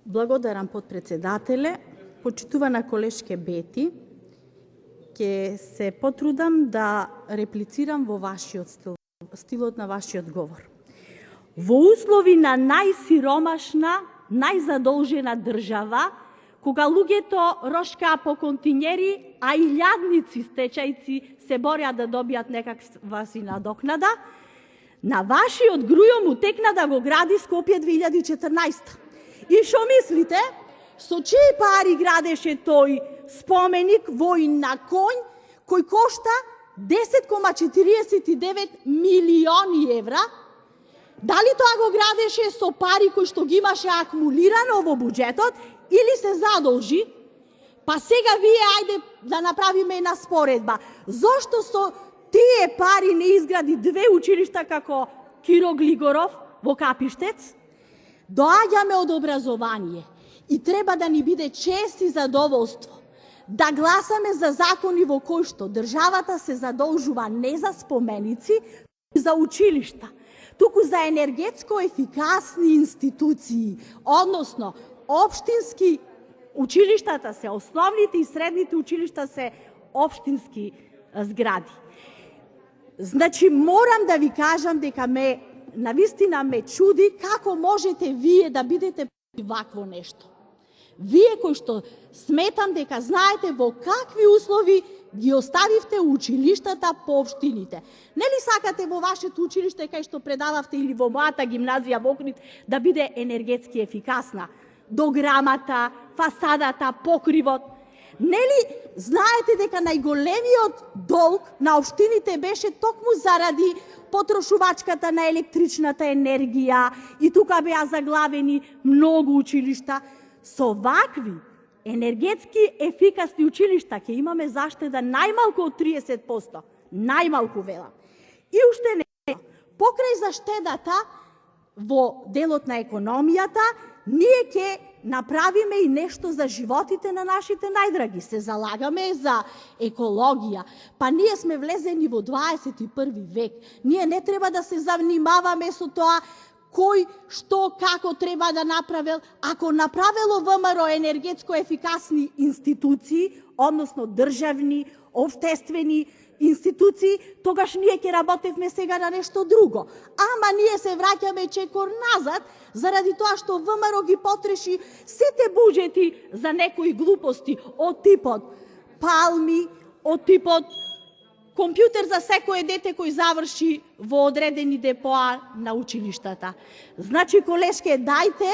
Благодарам, подпредседателе. Почитувана колешке Бети, ќе се потрудам да реплицирам во вашиот стилот на вашиот говор. Во услови на најсиромашна, најзадолжена држава, кога луѓето рошкаа по континери, а и илјадници стечајци се борјат да добијат некаква си надокнада, на вашиот грујо му текна да го гради Скопје 2014. И шо мислите? Со чии пари градеше тој споменик воин на конј, кој кошта 10,49 милиони евра? Дали тоа го градеше со пари кои што ги имаше акумулирано во буџетот или се задолжи? Па сега вие ајде да направиме една споредба. Зошто со тие пари не изгради 2 училишта како Киро Глигоров во Капиштец? Доаѓаме од образование и треба да ни биде чест и задоволство да гласаме за закони во кои што државата се задолжува не за споменици, за училишта, туку за енергетско ефикасни институции, односно општински училиштата се основните и средните училишта се општински згради. Значи, морам да ви кажам дека навистина ме чуди како можете вие да бидете против вакво нешто. Вие кои што сметам дека знаете во какви услови ги оставивте училиштата по општините. Нели сакате во вашето училиште кај што предававте или во мојата гимназија во Охрид да биде енергетски ефикасна? Дограмата, фасадата, покривот. Нели знаете дека најголемиот долг на општините беше токму заради потрошувачката на електричната енергија и тука беа заглавени многу училишта? Со вакви енергетски ефикасни училишта ќе имаме заштеда најмалку од 30%. Најмалку, велам. И уште не. Покрај заштедата во делот на економијата, ние ќе направиме и нешто за животите на нашите најдраги. Се залагаме за екологија. Па ние сме влезени во 21 век. Ние не треба да се занимаваме со тоа кој, што, како треба да направил. Ако направило ВМРО енергетско ефикасни институции, односно државни, општествени институции, тогаш ние ќе работевме сега на нешто друго. Ама ние се враќаме чекор назад, заради тоа што ВМРО ги потреши сите буџети за некои глупости од типот палми, од типот компјутер за секое дете кој заврши во одредени депоа на училиштата. Значи, колешке, дајте,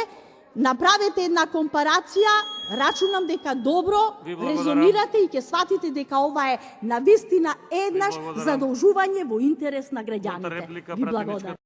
направете една компарација, рачунам дека добро резонирате и ќе сватите дека ова е навистина еднаш задолжување во интерес на граѓаните. Ви благодарам.